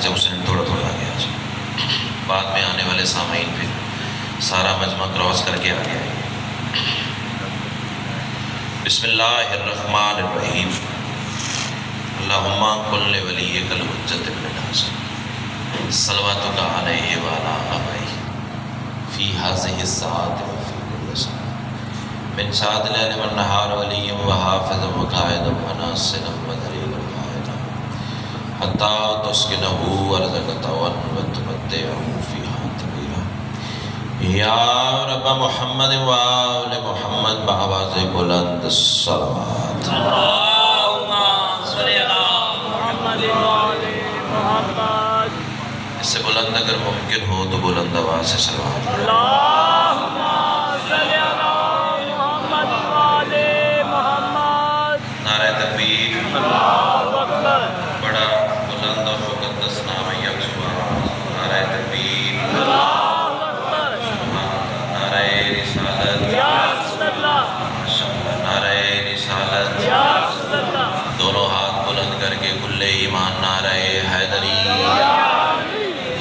چنانچہ حسین تھوڑا تھوڑا آگے آ جائے. بعد میں آنے والے سامعین پھر سارا مجمع کراس کر کے آگے آئیں گے. بسم اللہ الرحمن الرحیم. اللہم کن لولیک الحجۃ ابن الحسن صلواتک علیہ وعلی آبائہ فی ہذہ الساعۃ وفی کل ساعۃ من ساعۃ اللیل والنہار ولی وحافظ وقائد وناصر ودلیل وقائد حتی تسکنہ ارضک طوعا وتمتعہ فیہا طویلا. یا رب محمد و آل محمد بآواز بلند الصلوات. اس سے بلند اگر ممکن ہو تو بلند آواز سے صلوات. اللہم صلی علی محمد و آل محمد. نعرہ تکبیر. اللہ اکبر. بڑا بلند اور مقدس نام ہے یکسوار. نعرہ تکبیر. اللہ اکبر. نعرہ رسالت. یا رسول اللہ. نعرہ رسالت. یا رسول اللہ. دونوں ہاتھ بلند کر کے کل ایمان نعرہ حیدری.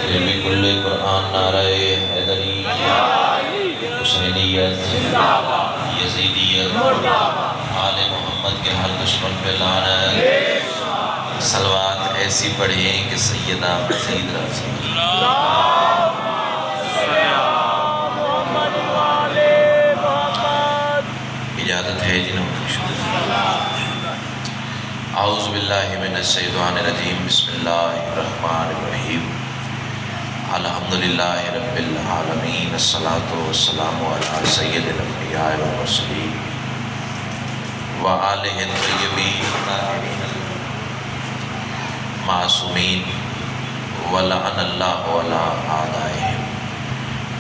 یہ بھی کل قرآن نعرہ حیدری. حسینیت یزیدیت آل محمد کے ہر دشمن پہ لعنت. صلوات ایسی پڑھیں کہ سیدہ مزید راضی. اجازت ہے جنہوں نے شروع. اعوذ باللہ من الشیطان الرجیم. بسم اللہ الرحمن الرحیم. الحمدللہ رب العالمین. الصلاۃ والسلام علی سید الانبیاء والمرسلین وآلہ الطیبین معصومین ولعن اللہ علی اعدائہم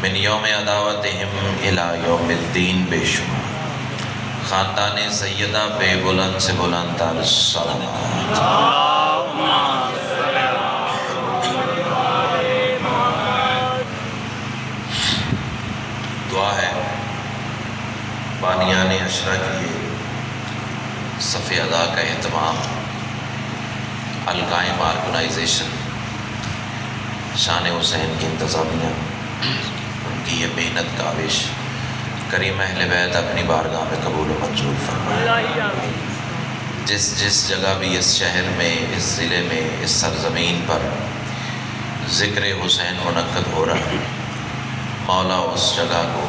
من یوم عداوتہم الی یوم الدین. بے شمار خاندان سیدہ بے بلند سے بلند الصلوات. دعا ہے بانیان عشرہ کے لیے صف ادا کا اہتمام، القائم آرگنائزیشن، شان حسین کی انتظامیہ، ان کی یہ محنت کاوش کریم اہل بیت اپنی بارگاہ میں قبول و منظور فرمائے. جس جگہ بھی اس شہر میں، اس ضلع میں، اس سرزمین پر ذکر حسین منعقد ہو رہا ہے، مولا اس جگہ کو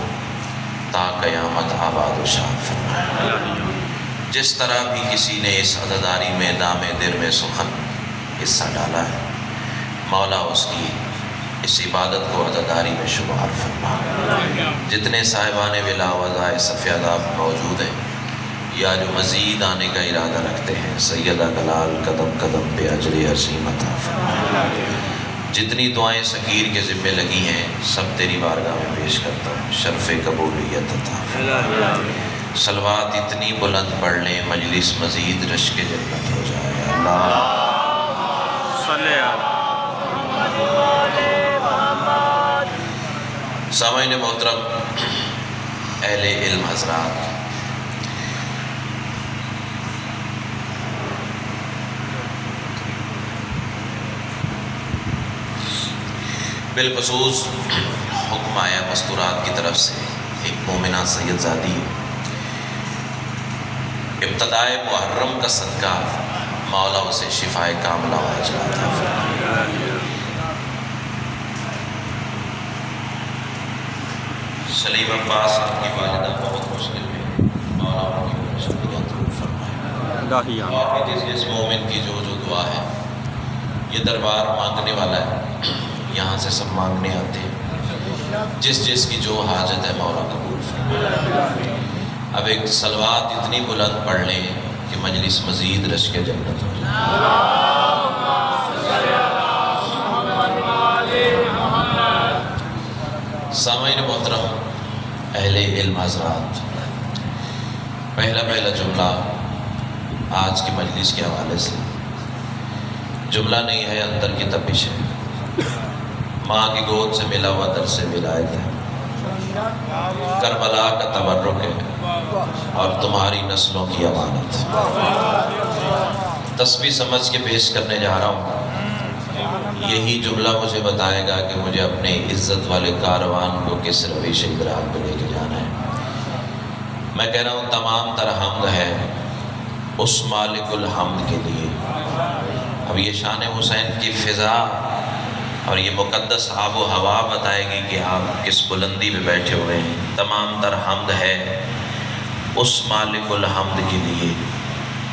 تا قیامت آباد و شاد فرمائے. جس طرح بھی کسی نے اس عزاداری میں دام در میں سخن حصہ ڈالا ہے، مولا اس کی اس عبادت کو عزاداری میں شمار فرمائے. جتنے صاحبان ولا وضائے صف ادا موجود ہیں یا جو مزید آنے کا ارادہ رکھتے ہیں، سیدہ کلال قدم قدم پہ اجر عظیم عطا فرمائے. جتنی دعائیں سکیر کے ذمے لگی ہیں سب تیری بارگاہ میں پیش کرتا ہوں، شرف قبولیت عطا فرمائے. صلوات اتنی بلند پڑھ لیں مجلس مزید رشک جنت ہو جائے. اللہ صلی علی محمد. سامعین محترم، اہل علم حضرات، بالخصوص حکم آیا مستورات کی طرف سے ایک مومنہ سید زادی ابتدائے محرم کا صدقہ مولا اسے شفائے کاملہ و عاجلہ عطا فرمائے. سلیم عباس صاحب کی والدہ بہت مشکل میں، مولا ان کی مشکلیات دور فرمائے. اور جس مومن کی جو دعا ہے، یہ دربار مانگنے والا ہے، یہاں سے سب مانگنے آتے ہیں. جس کی جو حاجت ہے مولا قبول فرمائے. اب ایک صلوات اتنی بلند پڑھ لیں کہ مجلس مزید رشک جنت ہو جائے. سامعین محترم، اہل علم حضرات، پہلا جملہ آج کی مجلس کے حوالے سے جملہ نہیں ہے، اندر کی تپش ہے. ماں کی گود سے ملا ہوا در سے ولایت ہے، کربلا کا تبرک ہے اور تمہاری نسلوں کی امانت. تسبیح سمجھ کے پیش کرنے جا رہا ہوں. یہی جملہ مجھے بتائے گا کہ مجھے اپنے عزت والے کاروان کو کس رویش ادراک پہ لے کے جانا ہے۔ میں کہہ رہا ہوں تمام تر حمد ہے اس مالک الحمد کے لیے۔ اب یہ شان حسین کی فضا اور یہ مقدس آب و ہوا بتائے گی کہ آپ کس بلندی پہ بیٹھے ہوئے ہیں۔ تمام تر حمد ہے اس مالک الحمد کے لیے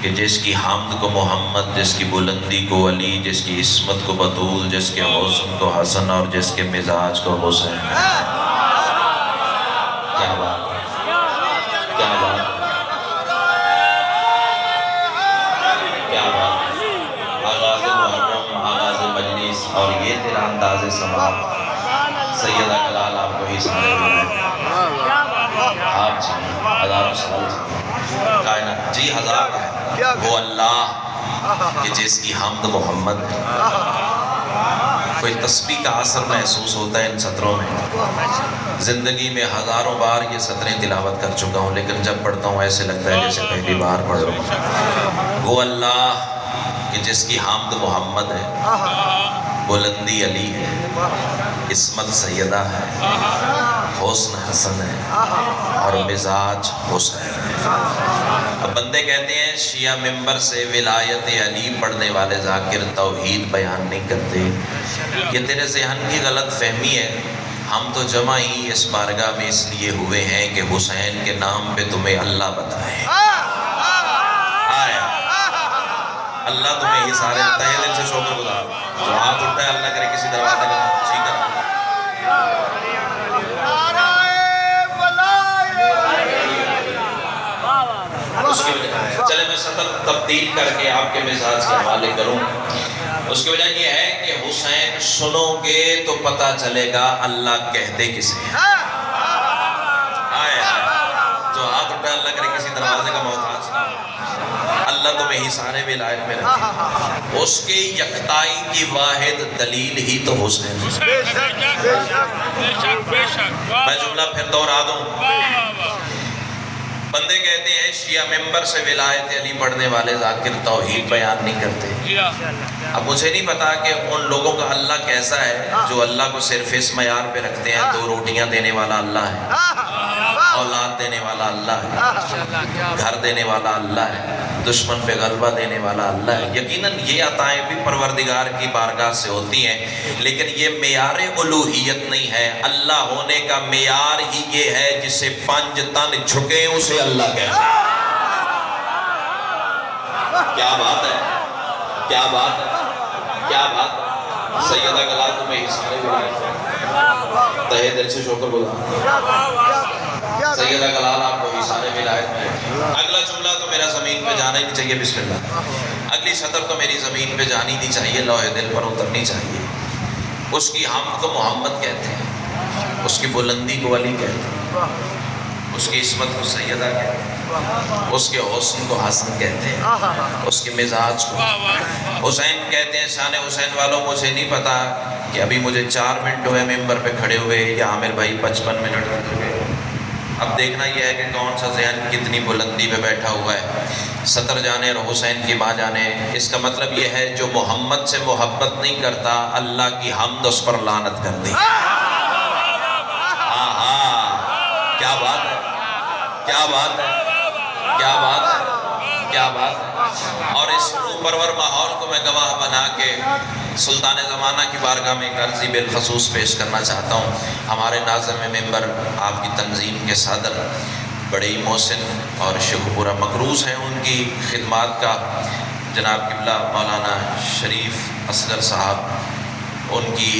کہ جس کی حمد کو محمد، جس کی بلندی کو علی، جس کی عصمت کو بطول، جس کے حسن کو حسن اور جس کے مزاج کو حسین۔ کیا بات ہے، کیا بات ہے، کیا بات ہے۔ آغاز محرم، آغاز مجلس اور یہ تیرا انداز سماعت، سیدہ کلال آپ کو ہی سارے ملے۔ آپ جی ہزاروں سال کائنات جی ہزار وہ اللہ کہ جس کی حمد محمد۔ کوئی تسبیح کا اثر محسوس ہوتا ہے ان سطروں میں۔ زندگی میں ہزاروں بار یہ سطریں تلاوت کر چکا ہوں، لیکن جب پڑھتا ہوں ایسے لگتا ہے جیسے پہلی بار پڑھ رہا ہوں۔ وہ اللہ کہ جس کی حمد محمد ہے، بلندی علی ہے، عصمت سیدہ ہے، حسن حسن ہے اور مزاج حسین ہے۔ اب بندے کہتے ہیں شیعہ ممبر سے ولایت علی پڑھنے والے ذاکر توحید بیان نہیں کرتے۔ یہ تیرے ذہن کی غلط فہمی ہے۔ ہم تو جمع ہی اس بارگاہ میں اس لیے ہوئے ہیں کہ حسین کے نام پہ تمہیں اللہ بتائے۔ اللہ تمہیں ہی سارے تہہ دل سے شکر گزار جو ہاتھ اٹھتا ہے اللہ کرے کسی دروازے کا ٹھیک ہے۔ اس کی وجہ چلے میں سطر تبدیل کر کے آپ کے مزاج کے حوالے کروں۔ اس کی وجہ یہ ہے کہ حسین سنو گے تو پتہ چلے گا اللہ کہتے کسے ہیں۔ جو ہاتھ اٹھتا ہے اللہ کرے کسی دروازے کا محتاج، اللہ تمہیں ہی سارے ولایت میں رکھے۔ اس کے یکتائی کی واحد دلیل ہی تو حسین ہے۔ میں جملہ پھر دوہرا دوں۔ بندے کہتے ہیں شیعہ ممبر سے ولایت علی پڑھنے والے ذاکر توحید بیان نہیں کرتے۔ اب مجھے نہیں پتا کہ ان لوگوں کا اللہ کیسا ہے جو اللہ کو صرف اس معیار پہ رکھتے ہیں 2 روٹیاں دینے والا اللہ ہے، اولاد دینے والا اللہ ہے، گھر دینے والا اللہ ہے، دشمن پہ غلبہ دینے والا اللہ ہے۔ یقیناً یہ عطائیں بھی پروردگار کی بارگاہ سے ہوتی ہیں، لیکن یہ معیار الوہیت نہیں ہے۔ اللہ ہونے کا معیار ہی یہ ہے جسے 5 تن جھکے اسے اللہ کہتے ہیں۔ کیا بات ہے، کیا بات ہے، کیا بات ہے۔ سیدہ کلال تمہیں ہی سارے ولایت، تہہ دل سے شکر گزار۔ سیدہ کلال آپ کو ہی سارے ولایت میں۔ اگلا جملہ تو میرا زمین پہ جانا ہی نہیں چاہیے، بسم اللہ۔ اگلی سطر تو میری زمین پہ جانی نہیں چاہیے، لوح دل پر اترنی چاہیے۔ اس کی حمد کو محمد کہتے ہیں، اس کی بلندی کو علی کہتے ہیں، اس کی عصمت کو سیدہ کہتے ہیں، اس کے حسن کو حسن کہتے ہیں، اس کے مزاج کو حسین کہتے ہیں۔ شان حسین والوں مجھے نہیں پتا کہ ابھی مجھے 4 منٹ ہوئے ممبر پہ کھڑے ہوئے یا عامر بھائی 55 منٹ گزر گئے۔ اب دیکھنا یہ ہے کہ کون سا ذہن کتنی بلندی پہ بیٹھا ہوا ہے۔ سطر جانے اور حسین کی ماں جانے۔ اس کا مطلب یہ ہے جو محمد سے محبت نہیں کرتا اللہ کی حمد اس پر لعنت کر دی۔ کیا بات ہے، کیا بات ہے، کیا بات ہے، کیا بات ہے۔ اور اس روح پرور ماحول کو میں گواہ بنا کے سلطان زمانہ کی بارگاہ میں ایک عرضی بالخصوص پیش کرنا چاہتا ہوں۔ ہمارے ناظم ممبر آپ کی تنظیم کے صدر بڑے ہی محسن اور شیخوپورہ مقروض ہیں ان کی خدمات کا، جناب قبلہ مولانا شریف اصغر صاحب، ان کی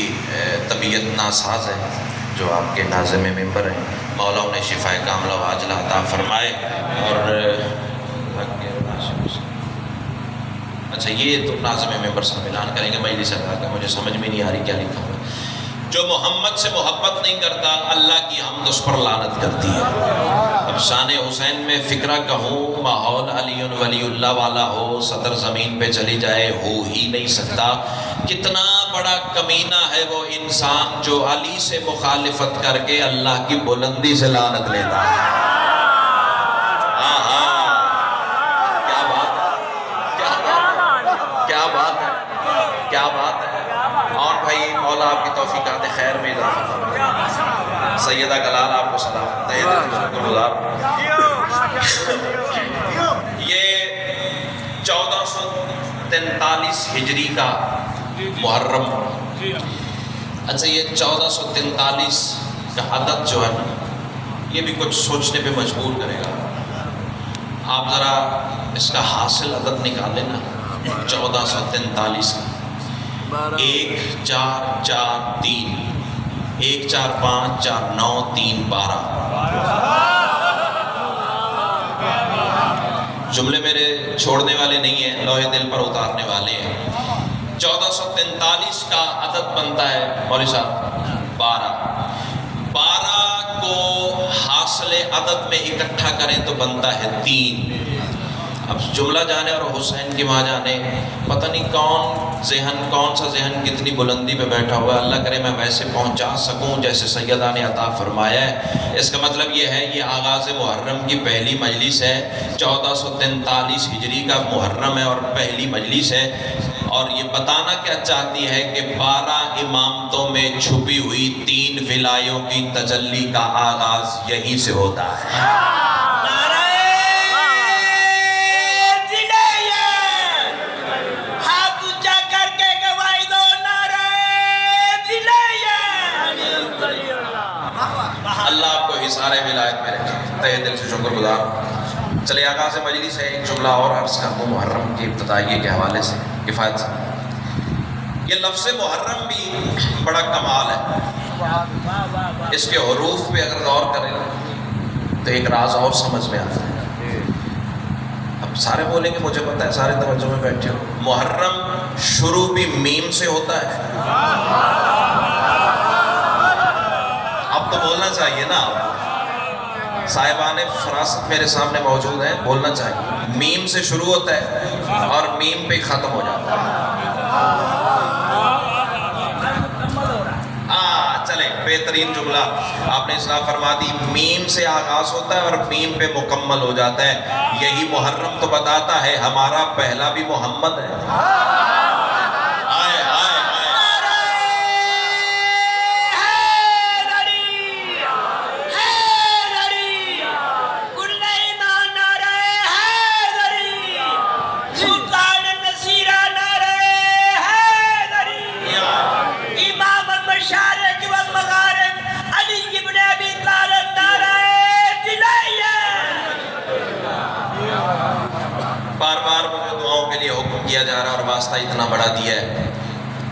طبیعت ناساز ہے جو آپ کے ناظم ممبر ہیں۔ مولا انہیں شفائے کاملہ و عاجلہ عطا فرمائے۔ اور اچھا یہ تو ناظم ممبر صاحب اعلان کریں گے، مجلس کا مجھے سمجھ میں نہیں آ رہی کیا لکھا ہوا۔ جو محمد سے محبت نہیں کرتا اللہ کی حمد اس پر لعنت کرتی ہے۔ اب شان حسین میں فکرہ کہوں، ماحول علی ولی اللہ والا ہو، صدر زمین پہ چلی جائے، ہو ہی نہیں سکتا۔ کتنا بڑا کمینہ ہے وہ انسان جو علی سے مخالفت کر کے اللہ کی بلندی سے لعنت لیتا ہے۔ کیا بات ہے، کیا بات ہے، کیا بات ہے۔ مولا آپ کی توفیقات خیر میں اضافہ فرمائے۔ سیدہ کلال آپ کو سلام، تہہ دل سے شکر گزار۔ یہ 1443 ہجری کا محرم، اچھا یہ 1443 کا عدد جو ہے نا، یہ بھی کچھ سوچنے پہ مجبور کرے گا۔ آپ ذرا اس کا حاصل عدد نکالیں نا، 1443 کا 1 4 4 3 1 4 5 4 9 3 12۔ جملے میرے چھوڑنے والے نہیں ہیں، لوہے دل پر اتارنے والے ہیں۔ 1443 کا عدد بنتا ہے مولوی صاحب 12۔ 12 کو حاصل عدد میں اکٹھا کریں تو بنتا ہے 3۔ اب جملہ جانے اور حسین کی ماں جانے، پتہ نہیں کون سا ذہن کتنی بلندی پہ بیٹھا ہوا ہے۔ اللہ کرے میں ویسے پہنچا سکوں جیسے سیدہ نے عطا فرمایا ہے۔ اس کا مطلب یہ ہے یہ آغاز محرم کی پہلی مجلس ہے، 1443 ہجری کا محرم ہے اور پہلی مجلس ہے، اور یہ بتانا کیا چاہتی ہے کہ 12 امامتوں میں چھپی ہوئی 3 ولایوں کی تجلی کا آغاز یہیں سے ہوتا ہے۔ اللہ آپ کو حصار ولایت میں رکھے، تہہ دل سے شکر گزار۔ چلے آغاز مجلس ہے، ایک جملہ اور عرض کر دوں محرم کی ابتدائی کے حوالے سے کفایت سے۔ یہ لفظ محرم بھی بڑا کمال ہے، اس کے حروف پہ اگر غور کریں تو ایک راز اور سمجھ میں آتا ہے۔ اب سارے بولیں گے مجھے پتہ ہے، سارے توجہ میں بیٹھے ہو۔ محرم شروع بھی میم سے ہوتا ہے، اب تو بولنا چاہیے نا، صاحبان فراست میرے سامنے موجود ہیں، بولنا چاہیے۔ میم سے شروع ہوتا ہے اور میم پہ ختم ہو جاتا ہے۔ چلے بہترین جملہ آپ نے اصلاح فرما دی، میم سے آغاز ہوتا ہے اور میم پہ مکمل ہو جاتا ہے۔ یہی محرم تو بتاتا ہے ہمارا پہلا بھی محمد ہے۔ بار بار مجھے دعاؤں کے لیے حکم کیا جا رہا اور واسطہ اتنا بڑا دیا ہے،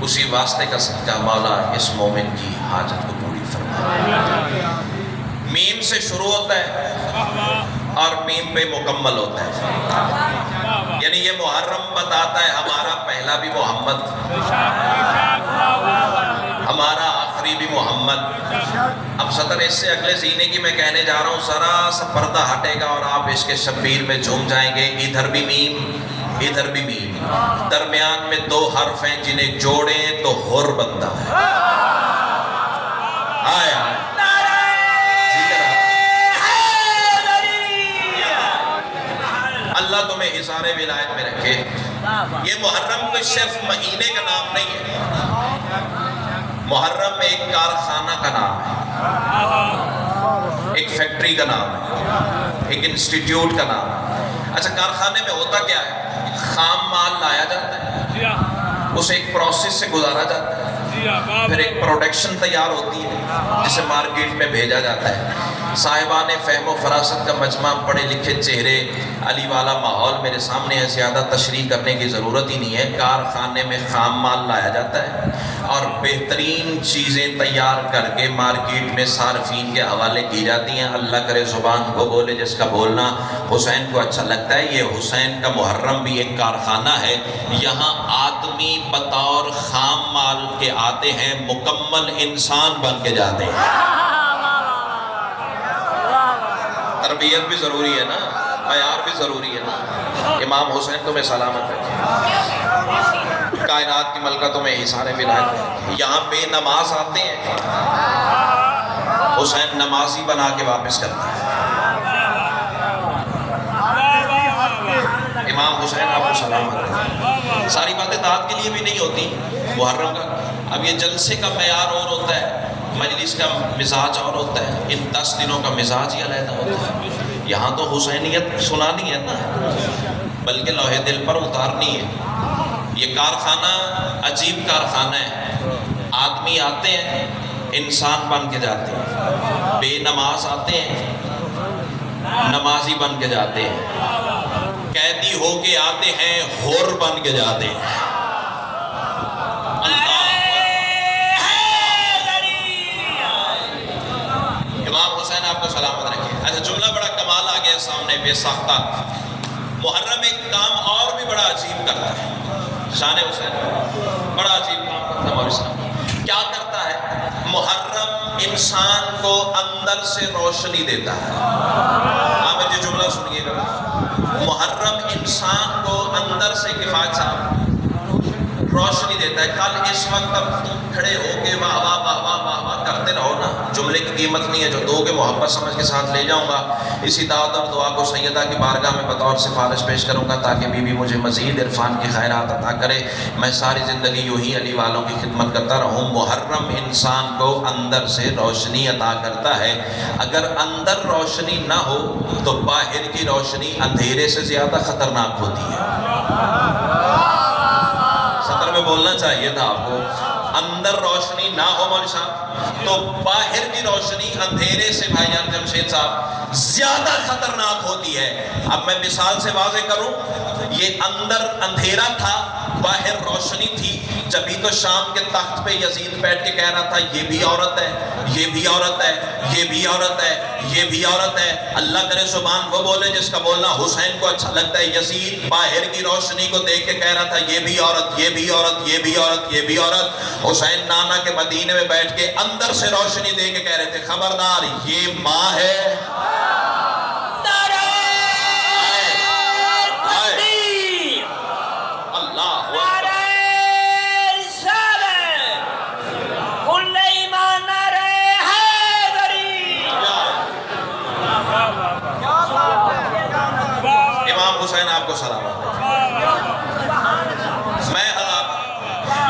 اسی واسطے کا صدقہ مولا اس مومن کی حاجت کو پوری فرمائے۔ میم سے شروع ہوتا ہے اور میم پہ مکمل ہوتا ہے، یعنی یہ محرم بتاتا ہے ہمارا پہلا بھی محمد، ہمارا آخری بھی محمد۔ اب صدر اس سے اگلے زینے کی میں کہنے جا رہا ہوں، ذرا سا پردہ ہٹے گا اور آپ اس کے شبیر میں جھوم جائیں گے۔ ادھر بھی میم، ادھر بھی میم، درمیان میں 2 حرف ہیں جنہیں جوڑیں تو حر بنتا ہے۔ آیا اللہ تمہیں حصار ولایت میں رکھے۔ یہ محرم کوئی صرف مہینے کا نام نہیں ہے، محرم ایک کارخانہ کا نام ہے، ایک فیکٹری کا نام ہے، ایک انسٹیٹیوٹ کا نام ہے۔ اچھا کارخانے میں ہوتا کیا ہے؟ خام مال لایا جاتا ہے، اسے ایک پروسیس سے گزارا جاتا ہے، پھر ایک پروڈکشن تیار ہوتی ہے جسے مارکیٹ میں بھیجا جاتا ہے۔ صاحبان فہم و فراست کا مجمع، پڑھے لکھے چہرے، علی والا ماحول میرے سامنے ہے، زیادہ تشریح کرنے کی ضرورت ہی نہیں ہے۔ کارخانے میں خام مال لایا جاتا ہے اور بہترین چیزیں تیار کر کے مارکیٹ میں صارفین کے حوالے کی جاتی ہیں۔ اللہ کرے زبان کو بولے جس کا بولنا حسین کو اچھا لگتا ہے۔ یہ حسین کا محرم بھی ایک کارخانہ ہے، یہاں آدمی بطور خام مال کے آتے ہیں، مکمل انسان بن کے جاتے ہیں۔ تربیت بھی ضروری ہے نا، معیار بھی ضروری ہے نا۔ امام حسین تمہیں سلامت رکھے، کائنات کی ملکہ تمہیں حصار ولایت رکھے۔ یہاں بے نماز آتے ہیں، حسین نمازی بنا کے واپس کرتا ہے۔ امام حسین آپ کو سلامت رکھے۔ ساری باتیں داد کے لیے بھی نہیں ہوتی محرم کا اب یہ جلسے کا معیار اور ہوتا ہے، مجلس کا مزاج اور ہوتا ہے، ان 10 دنوں کا مزاج ہی علیحدہ ہوتا ہے۔ یہاں تو حسینیت سنانی ہے نا، بلکہ لوہے دل پر اتارنی ہے۔ یہ کارخانہ عجیب کارخانہ ہے، آدمی آتے ہیں انسان بن کے جاتے ہیں، بے نماز آتے ہیں نمازی بن کے جاتے ہیں، قیدی ہو کے آتے ہیں حر بن کے جاتے ہیں۔ امام حسین آپ کو سلامت رکھے۔ اچھا جملہ بڑا کمال آ گیا سامنے بے ساختہ۔ محرم ایک کام اور بھی بڑا عجیب کرتا ہے، شان حسین بڑا عجیب کام کرتا ہے مولوی صاحب۔ کیا کرتا ہے؟ محرم انسان کو اندر سے روشنی دیتا ہے۔ آپ یہ جملہ سنیے گا، محرم انسان کو اندر سے کفایت صاحب روشنی دیتا ہے۔ کل اس وقت اب تم کھڑے ہو کے واہ واہ واہ واہ واہ واہ کرتے رہو نا، جملے کی قیمت نہیں ہے، جو دو کے محبت سمجھ کے ساتھ لے جاؤں گا۔ اسی دعوت اور دعا کو سیدہ کی بارگاہ میں بطور سفارش پیش کروں گا تاکہ بی بی مجھے مزید عرفان کی خیرات عطا کرے، میں ساری زندگی یوں ہی علی والوں کی خدمت کرتا رہوں۔ محرم انسان کو اندر سے روشنی عطا کرتا ہے۔ اگر اندر روشنی نہ ہو تو باہر کی روشنی اندھیرے سے زیادہ خطرناک ہوتی ہے۔ صدر میں بولنا چاہیے تھا آپ کو، اندر روشنی نہ ہو مولوی صاحب تو باہر کی روشنی اندھیرے سے بھائی جان جمشید صاحب زیادہ خطرناک ہوتی ہے۔ اب میں مثال سے واضح کروں، یہ اندر اندھیرا تھا، باہر روشنی تھی۔ جبھی تو شام کے تخت پہ یزید بیٹھ کے کہہ رہا تھا یہ بھی عورت ہے، یہ بھی عورت ہے، یہ بھی عورت ہے، یہ بھی عورت ہے۔ اللہ کرے سبحان وہ بولے جس کا بولنا حسین کو اچھا لگتا ہے۔ یزید باہر کی روشنی کو دیکھ کے کہہ رہا تھا یہ بھی عورت، یہ بھی عورت، یہ بھی عورت، یہ بھی عورت۔ حسین نانا کے مدینے میں بیٹھ کے اندر سے روشنی دے کے کہہ رہے تھے خبردار یہ ماں ہے۔ حسین آپ کو سلامت ہے۔ میں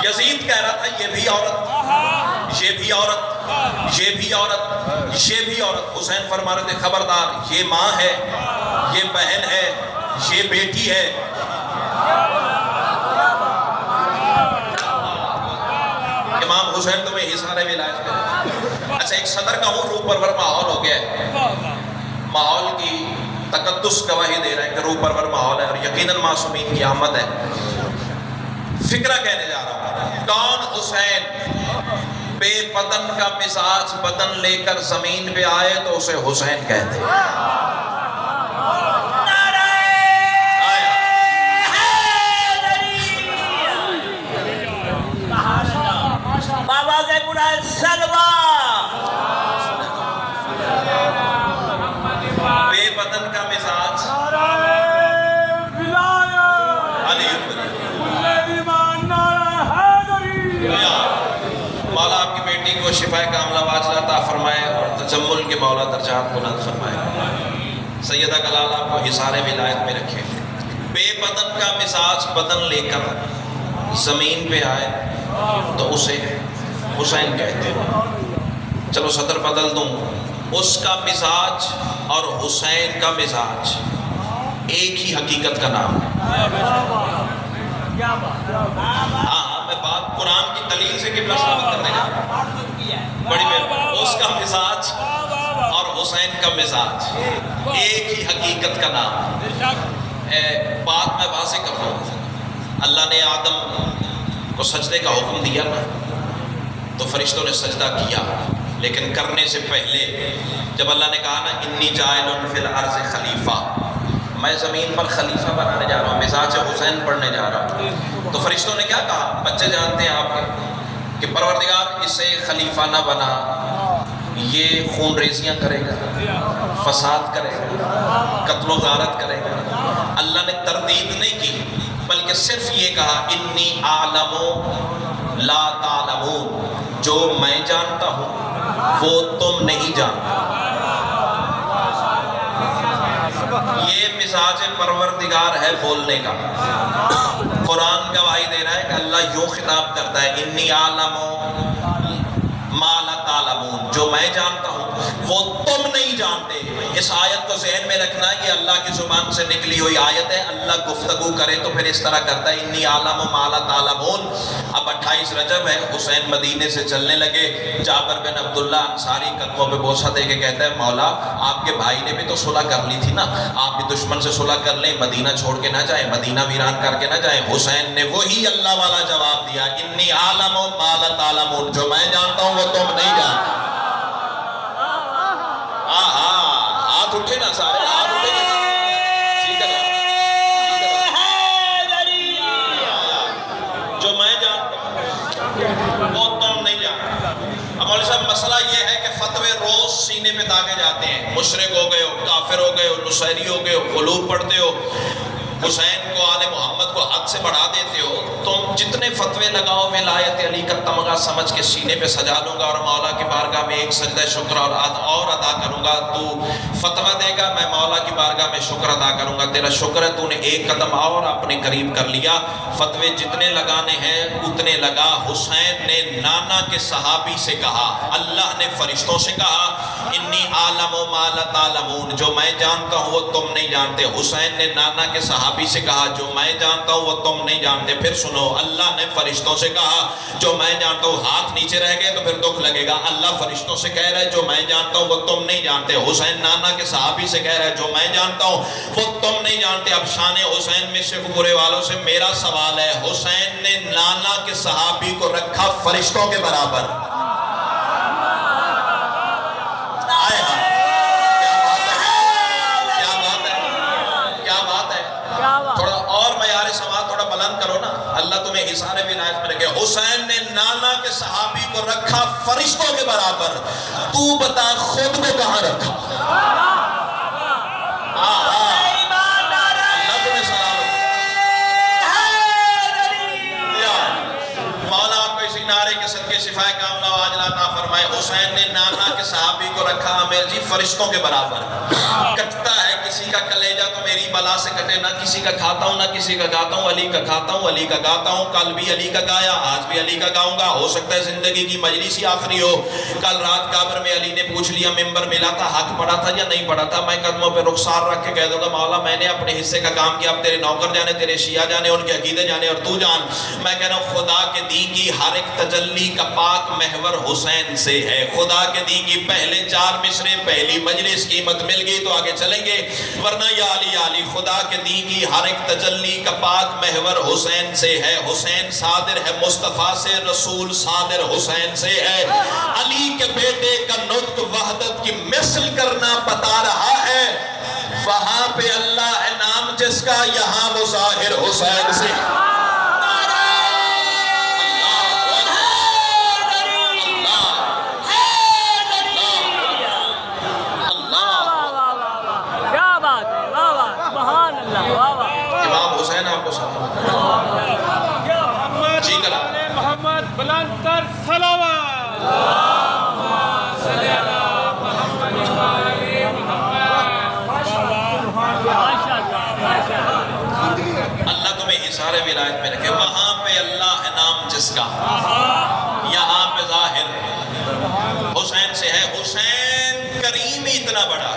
یزید کہہ رہا تھا یہ بھی عورت، یہ بھی عورت، یہ بھی عورت، یہ بھی عورت۔ حسین فرما رہے تھے خبردار یہ ماں ہے، یہ بہن ہے، یہ بیٹی ہے۔ امام حسین تمہیں حصارے میں علاج کرے۔ اچھا ایک صدر کا ہوں روح پرور ماحول ہو گیا ہے، ماحول کی تقدس گواہی دے رہا ہے کہ روح پرور ماحول ہے اور یقیناً معصومین کی آمد ہے۔ فکرہ کہنے جا رہا ہوں، کون حسین بے بدن کا مزاج بدن لے کر زمین پہ آئے تو اسے حسین کہتے ہیں۔ بابا سے گناہ سلوہ بے بدن کا مزاج مولا آپ کی بیٹی کو شفائے کاملہ واجلہ عطا فرمائے اور تجمل کے مولا درجات بلند فرمائے۔ سیدہ کلال آپ کو حصار ولایت میں رکھے۔ بے بدن کا مزاج بدن لے کر زمین پہ آئے تو اسے حسین کہتے ہیں۔ چلو صدر بدل دوں، اس کا مزاج اور حسین کا مزاج ایک ہی حقیقت کا نام ہے۔ ہاں میں بات قرآن کی دلیل سے قبلہ ثابت کرنے جا رہا ہوں، بڑی مہربانی۔ اس کا مزاج اور حسین کا مزاج ایک ہی حقیقت کا نام ہے۔ بات میں واضح کر رہا ہوں، اللہ نے آدم کو سجدے کا حکم دیا نا تو فرشتوں نے سجدہ کیا، لیکن کرنے سے پہلے جب اللہ نے کہا نا انی جاعل فی الارض خلیفہ، میں زمین پر خلیفہ بنانے جا رہا ہوں، مزاج حسین پڑھنے جا رہا ہوں، تو فرشتوں نے کیا کہا؟ بچے جانتے ہیں آپ کے کہ پروردگار اسے خلیفہ نہ بنا، یہ خون ریزیاں کرے گا، فساد کرے گا، قتل و غارت کرے گا۔ اللہ نے تردید نہیں کی بلکہ صرف یہ کہا انی اعلم لا تعلمون، جو میں جانتا ہوں وہ تم نہیں جانتے۔ یہ مزاج پروردگار ہے بولنے کا۔ قرآن گواہی دے رہا ہے کہ اللہ یوں خطاب کرتا ہے انی عالم ما لا تعلمون، جو میں جانتا ہوں وہ تم نہیں جانتے۔ اس آیت کو ذہن میں رکھنا، یہ اللہ کی زبان سے نکلی ہوئی آیت ہے۔ اللہ گفتگو کرے تو پھر اس طرح کرتا ہے انی عالم ما لا تعلمون۔ اب 28 رجب ہے، حسین مدینے سے چلنے لگے، جابر بن عبداللہ انصاری قدموں پہ بوسہ دے کے کہتا ہے مولا آپ کے بھائی نے بھی تو صلح کر لی تھی نا، آپ بھی دشمن سے صلح کر لیں، مدینہ چھوڑ کے نہ جائیں، مدینہ ویران کر کے نہ جائیں۔ حسین نے وہی اللہ والا جواب دیا انی عالم ما لا تعلمون، جو میں جانتا ہوں وہ تم نہیں جانتے۔ ہاتھ اٹھے نا سارے، ہاتھ اٹھے نا، جو میں جانتا ہوں وہ تم نہیں جانتے۔ اب مولوی صاحب مسئلہ یہ ہے کہ فتوے روز سینے پہ داغے جاتے ہیں، مشرک ہو گئے ہو، کافر ہو گئے ہو، نصیری ہو گئے ہو، قلوب پڑھتے ہو، حسین کو آل محمد کو حد سے بڑھا دیتے ہو، تم جتنے فتوے لگاؤ ولایت علی کا تمغہ سمجھ کے سینے پہ سجا لوں گا اور مولا کی بارگاہ میں ایک سجدہ شکر اور ادا کروں گا۔ تو فتوہ دے گا، میں مولا کی بارگاہ میں شکر ادا کروں گا، تیرا شکر ہے تو نے ایک قدم اور اپنے قریب کر لیا۔ فتوے جتنے لگانے ہیں اتنے لگا۔ حسین نے نانا کے صحابی سے کہا، اللہ نے فرشتوں سے کہا انی عالم ما لا تعلمون، جو میں جانتا ہوں وہ تم نہیں جانتے۔ حسین نے نانا کے صحابی سے کہا جو میں جانتا ہوں وہ تم نہیں جانتے۔ پھر سنو، اللہ نے فرشتوں سے کہا جو میں جانتا ہوں، ہاتھ نیچے رہ گئے تو پھر دکھ لگے گا۔ اللہ فرشتوں سے کہہ رہا ہے جو میں جانتا ہوں وہ تم نہیں جانتے۔ حسین نانا کے صحابی سے کہہ رہا ہے جو میں جانتا ہوں وہ تم نہیں جانتے۔ اب شان حسین میں سے برے والوں سے میرا سوال ہے، حسین نے نانا کے صحابی کو رکھا فرشتوں کے برابر۔ اللہ تمہیں حصار ولایت میں رکھے۔ حسین نے نانا کے صحابی کو رکھا فرشتوں کے برابر، تو بتا خود کو کہاں رکھا؟ اللہ تمہیں سلام مولا آپ کو اسی نعرے کے صدقے شفائے کاملہ و عاجلہ عطا فرمائے۔ حسین نے نانا کے صحابی کو رکھا امیر جی فرشتوں کے برابر۔ کٹتا ہے کسی کا کلیجہ تو میری بلا سے کٹے، نہ کسی کا کھاتا ہوں نہ کسی کا گاتا ہوں، علی کا کھاتا ہوں علی کا گاتا ہوں، کل بھی علی کا گایا آج بھی علی کا گاؤں گا۔ ہو سکتا ہے زندگی کی مجلس ہی آخری ہو۔ کل رات قبر میں علی نے پوچھ لیا ممبر ملا تھا، حق پڑا تھا یا نہیں پڑا تھا، میں قدموں پہ رخسار رکھ کے کہہ دوں گا مولا میں نے اپنے حصے کا کام کیا، اب تیرے نوکر جانے، تیرے شیعہ جانے، ان کے عقیدے جانے اور تو جان۔ میں کہہ رہا ہوں خدا کے دی کی ہر ایک تجلی کا پاک محور حسین سے ہے۔ خدا کے دی کی پہلے 4 مصرے پہلی مجلس قیمت مل گئی تو آگے چلیں گے، ورنہ یا علی علی خدا کے دی کی ہر ایک تجلی کا پاک محور حسین سے ہے۔ حسین صادر ہے مصطفیٰ سے، رسول صادر حسین سے ہے۔ علی کے بیٹے کا نطق وحدت کی مثل کرنا بتا رہا ہے، وہاں پہ اللہ ہے نام جس کا، یہاں وہ ظاہر حسین سے۔ امام حسین آپ کو جی کرا محمد بلند تر صلوات۔ اللہ تمہیں حصار ولایت میں رکھے، وہاں پہ اللہ ہے نام جس کا، یہاں پہ ظاہر حسین سے ہے۔ حسین کریم ہی اتنا بڑا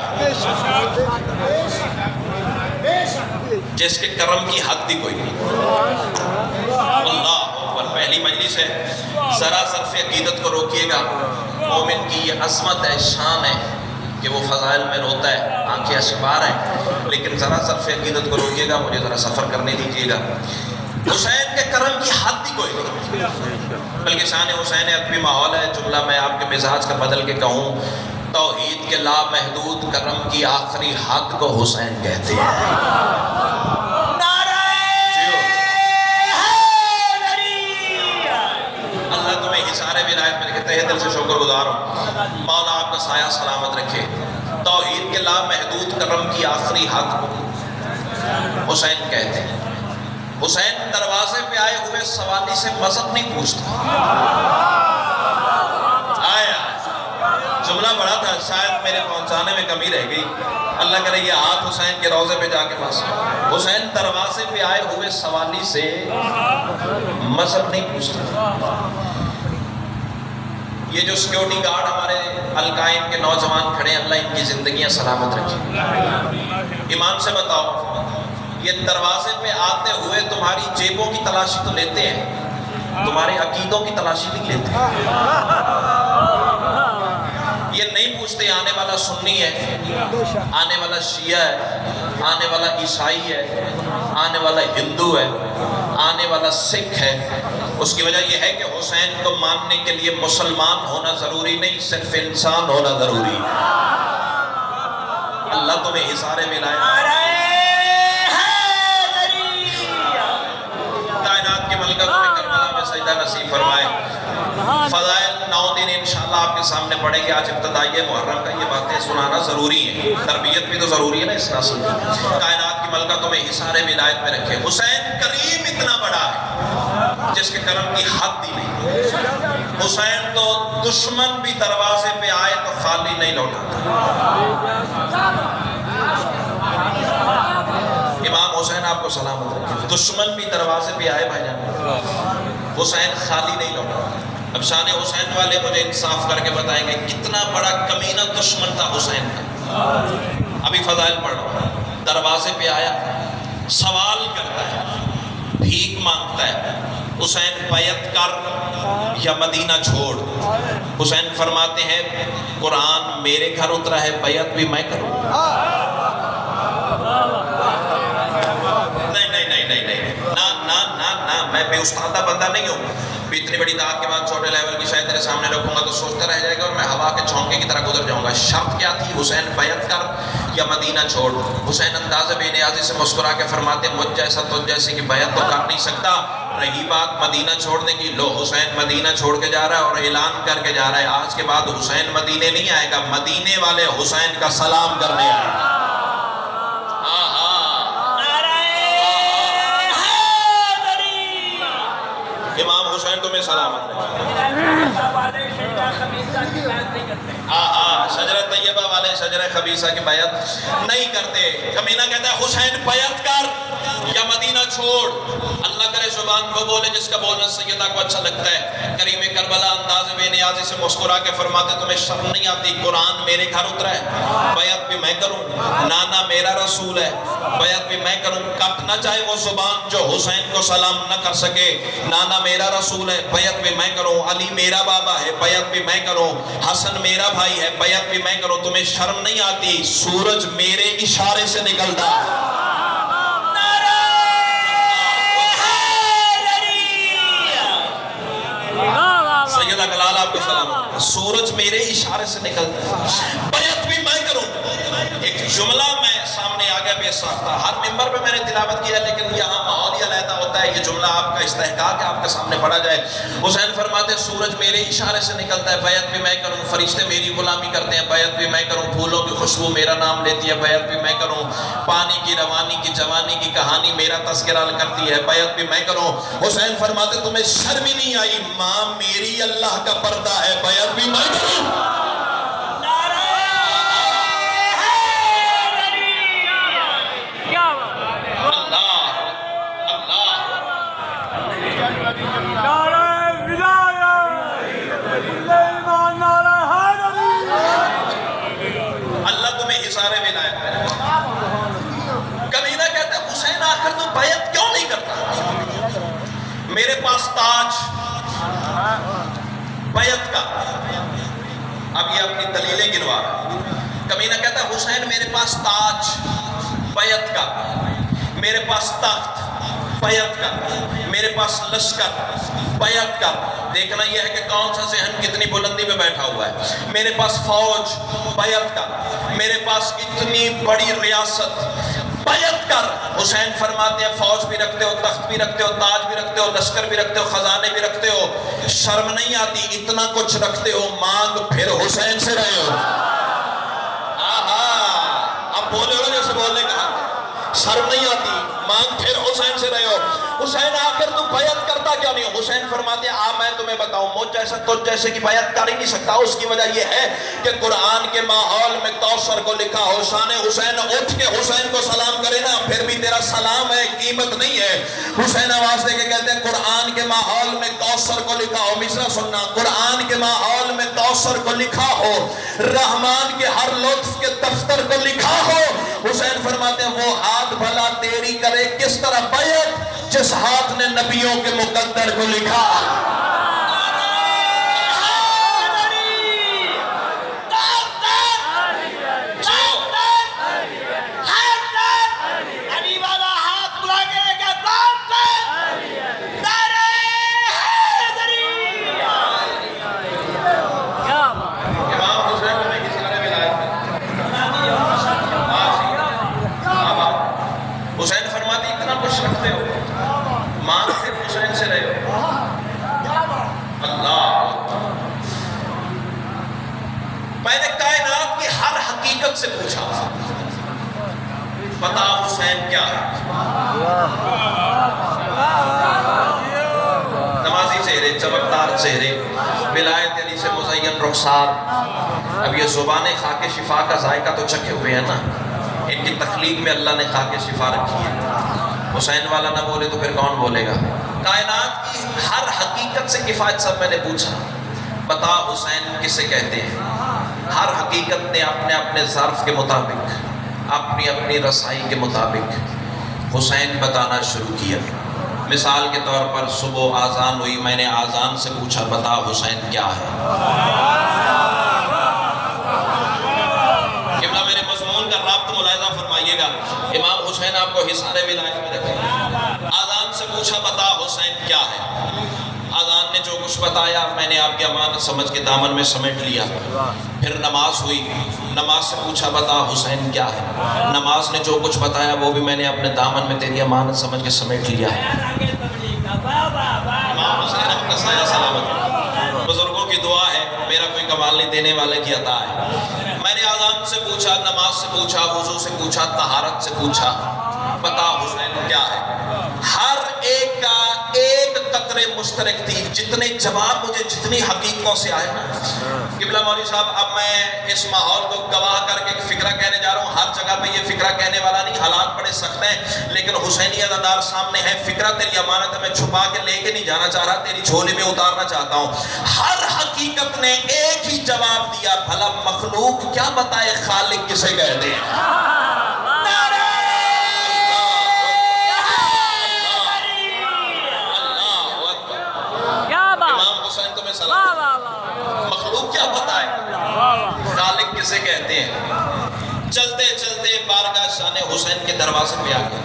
جس کے کرم کی حد بھی کوئی نہیں۔ اللہ اکبر، پہلی مجلس ہے، ذرا صرف عقیدت کو روکیے گا۔ مومن کی یہ عظمت ہے، شان ہے کہ وہ فضائل میں روتا ہے، آنکھیں اشکبار ہیں، لیکن ذرا صرف عقیدت کو روکیے گا، مجھے ذرا سفر کرنے دیجیے گا۔ حسین کے کرم کی حد بھی کوئی نہیں، بلکہ شان حسین ادبی ماحول ہے۔ جملہ میں آپ کے مزاج کا بدل کے کہوں، توحید کے لامحدود کرم کی آخری حد کو حسین کہتے ہیں۔ اللہ تمہیں حصار ولایت میں رکھے، تہہ دل سے شکر گزار ہوں، مولا آپ کا سایہ سلامت رکھے۔ توحید کے لامحدود کرم کی آخری حد کو حسین کہتے ہیں۔ حسین دروازے پہ آئے ہوئے سوالی سے مذہب نہیں پوچھتا۔ آیا جملہ بڑا تھا، شاید میرے پہنچے پہنچانے میں کمی رہ گئی. اللہ کرے یہ ہاتھ حسین کے روضے پہ جا کے بس. حسین دروازے پہ آئے ہوئے سوالی سے مذہب نہیں پوچھتا. یہ جو سیکیورٹی گارڈ ہمارے القائم کے نوجوان کھڑے ہیں، اللہ ان کی زندگیاں سلامت رکھے. ایمان سے بتاؤ، یہ دروازے پہ آتے ہوئے تمہاری جیبوں کی تلاشی تو لیتے ہیں، تمہارے عقیدوں کی تلاشی نہیں لیتے. یہ نہیں پوچھتے آنے والا سنی ہے، آنے والا شیعہ ہے، آنے والا عیسائی ہے، آنے والا ہندو ہے، آنے والا سکھ ہے. اس کی وجہ یہ ہے کہ حسین کو ماننے کے لیے مسلمان ہونا ضروری نہیں، صرف انسان ہونا ضروری. اللہ تمہیں اظہار ولایت کائنات کے ملکہ تمہیں کربلا میں سجدہ نصیب فرمائے. فضائل 9 دن انشاءاللہ آپ کے سامنے پڑھیں گے. آج ابتدائی محرم کا یہ باتیں سنانا ضروری ہے، تربیت بھی تو ضروری ہے نا اس نسل کی. کائنات کی ملکہ تمہیں حصار ولایت میں رکھے. حسین کریم اتنا بڑا ہے جس کے کرم کی حد ہی نہیں. حسین تو دشمن بھی دروازے پہ آئے تو خالی نہیں لوٹاتا. امام حسین آپ کو سلامت رکھے. دشمن بھی دروازے پہ آئے بھائی جان، حسین خالی نہیں لوٹاتا. اب شان حسین والے مجھے انصاف کر کے بتائیں گے کتنا بڑا کمینہ دشمن تھا حسین کا. ابھی فضائل پڑھ رہا ہوں. دروازے پہ آیا، سوال کرتا ہے، بھیک مانگتا ہے. حسین بیعت کر یا مدینہ چھوڑ. حسین فرماتے ہیں قرآن میرے گھر اترا ہے، بیعت بھی میں کروں. میں بے استادہ بندہ نہیں ہوں. اتنی بڑی دعوت کے بعد چھوٹے لیول کی شاید تیرے سامنے رکھوں گا تو سوچتا رہ جائے گا اور میں ہوا کے چھونکے کی طرح گزر جاؤں گا. شرط کیا تھی؟ حسین بیعت کر یا مدینہ چھوڑ. حسین انداز بے نیازی سے مسکرا کے فرماتے مجھ جیسا تجھ جیسے کی بیعت تو کر نہیں سکتا. رہی بات مدینہ چھوڑنے کی، لو حسین مدینہ چھوڑ کے جا رہا ہے اور اعلان کر کے جا رہا ہے آج کے بعد حسین مدینے نہیں آئے گا، مدینے والے حسین کا سلام کرنے آئے گا. امام حسین تمہیں سلامت شجرہ طیبہ والے شجرہ خبیثہ کی بیعت نہیں کرتے. کمینہ کہتا ہے حسین بیعت کر یا مدینہ چھوڑ. اللہ کرے زبان کو بولے جس کا بولنا سیدہ کو اچھا لگتا ہے. کریم کربلا انداز بے نیازی سے مسکرا کے فرماتے تمہیں شرم نہیں آتی؟ قرآن میرے گھر اترا ہے، بیعت بھی میں کروں. نانا میرا رسول ہے، بیعت بھی میں کروں. کٹ نہ چاہے وہ زبان جو حسین کو سلام نہ کر سکے. نانا میرا رسول ہے، بیعت بھی میں کروں. علی میرا بابا ہے، بیعت بھی میں کروں. حسن میرا بھائی ہے، بیعت بھی میں کروں. تمہیں شرم نہیں آتی؟ سورج میرے اشارے سے نکلتا ہے. سیدہ کلال آپ کو سلام. سورج میرے اشارے سے نکلتا ہے، بیعت بھی میں کروں. ایک جملہ میں سامنے آ گیا بے ساختہ، ہر ممبر پہ میں نے تلاوت کیا لیکن یہاں ماحول ہی علیحدہ ہوتا ہے. یہ جملہ آپ کا استحقاق ہے آپ کے سامنے پڑھا جائے. حسین فرماتے سورج میرے اشارے سے نکلتا ہے، بیعت بھی میں کروں. فرشتے میری غلامی کرتے ہیں، بیعت بھی میں کروں. پھولوں کی خوشبو میرا نام لیتی ہے، بیعت بھی میں کروں. پانی کی روانی کی جوانی کی کہانی میرا تذکرہ کرتی ہے، بیعت بھی میں کروں. حسین فرماتے تمہیں شرم ہی نہیں آئی؟ ماں میری اللہ کا پردہ ہے، بیعت بھی میں کروں. اللہ تمہیں حصار ولایت میں رکھے. کمینہ کہتا ہے حسین آخر تو بیعت کیوں نہیں کرتا؟ میرے پاس تاج بیعت کا. اب یہ اپنی دلیلیں گنوا رہا ہے. کمینہ کہتا ہے حسین میرے پاس تاج بیعت کا، میرے پاس تخت بیعت کا، میرے پاس لشکر بیعت کا. دیکھنا یہ ہے کہ کون سا ذہن کتنی بلندی میں بیٹھا ہوا ہے. میرے پاس فوج بیعت کا، میرے پاس اتنی بڑی ریاست بیعت کر. حسین فرماتے ہیں فوج بھی رکھتے ہو، تخت بھی رکھتے ہو، تاج بھی رکھتے ہو، لشکر بھی رکھتے ہو، خزانے بھی رکھتے ہو، شرم نہیں آتی؟ اتنا کچھ رکھتے ہو، مانگ پھر حسین سے رہے ہو. اب بولے ہو جیسے بولنے کا، شرم نہیں آتی؟ مانگ پھر حسین سے رہے ہو. حسین آخر تو بیعت کرتا کیا نہیں ہو؟ حسین فرماتے ہیں میں تمہیں بتاؤں مجھ جیسا تجھ جیسے کی بیعت کر ہی نہیں سکتا. اس کی وجہ یہ ہے کہ قرآن کے ماحول میں کوثر کو لکھا ہو. شان حسین اٹھ کے حسین کو سلام کرے نا پھر بھی تیرا سلام ہے, قیمت نہیں ہے. حسین آواز دے کے کہتے ہیں قرآن کے ماحول میں کوثر کو لکھا ہو. مصرع سننا, قرآن کے ماحول میں کوثر کو لکھا ہو, رحمان کے ہر لطف کے دفتر کو لکھا ہو. حسین فرماتے ہیں وہ ہاتھ بھلا تیری کرے کس طرح بیعت جس ہاتھ نے نبیوں کے مقدر کو لکھا. حسین فرماتے اتنا کچھ رکھتے ہو, مانگتے حسین سے رہے ہو. اللہ, میں نے کائنات کی ہر حقیقت سے پوچھا بتا حسین کیا ہے. نمازی چہرے, چمکدار چہرے, ولایت علی سے مزین رخسار. اب یہ زبانیں خاک شفا کا ذائقہ تو چکھے ہوئے ہیں نا, ان کی تخلیق میں اللہ نے خاک شفا رکھی ہے. حسین والا نہ بولے تو پھر کون بولے گا. کائنات کی ہر حقیقت سے کفایت سب میں نے پوچھا بتا حسین کسے کہتے ہیں. ہر حقیقت نے اپنے اپنے ظرف کے مطابق, اپنی اپنی رسائی کے مطابق حسین بتانا شروع کیا. مثال کے طور پر صبح آذان ہوئی, میں نے آذان سے پوچھا بتا حسین کیا ہے. قبلہ میرے مضمون کا رابط ملاحظہ فرمائیے گا. امام حسین آپ کو حصار ولایت میں رکھے. آذان سے پوچھا بتا حسین کیا ہے. آذان نے جو کچھ بتایا میں نے آپ کی امانت سمجھ کے دامن میں سمیٹ لیا. پھر نماز ہوئی, نماز سے پوچھا بتا حسین کیا ہے. نماز نے جو کچھ بتایا وہ بھی میں نے اپنے دامن میں تیری امانت سمجھ کے سمیٹ لیا. امام حسین اپنا سایہ سلامت. بزرگوں کی دعا ہے, میرا کوئی کمال نہیں, دینے والے کی عطا ہے. میں نے آذان سے پوچھا, نماز سے پوچھا, وضو سے پوچھا, طہارت سے پوچھا بتا حسین کیا ہے. ہر ایک کا ایک قطرے مشترک تھی. جتنے جواب مجھے جتنی حقیقتوں سے آئے نا قبلہ مولوی صاحب, اب میں اس ماحول کو گواہ کر کے ایک فکرہ کہنے جا رہا ہوں. ہر جگہ پہ یہ فکرہ کہنے والا نہیں, حالات بڑے سخت ہیں, لیکن حسینی عزادار سامنے ہے. فکرہ تیری امانت ہے, میں چھپا کے لے کے نہیں جانا چاہ رہا, تیری جھولی میں اتارنا چاہتا ہوں. ہر حقیقت نے ایک ہی جواب دیا, بھلا مخلوق کیا بتائے خالق کسے کہتے ہیں. مخلوق کیا بتائے خالق کسے کہتے ہیں. چلتے چلتے بارگاہ شان حسین کے دروازے پہ آ گئے.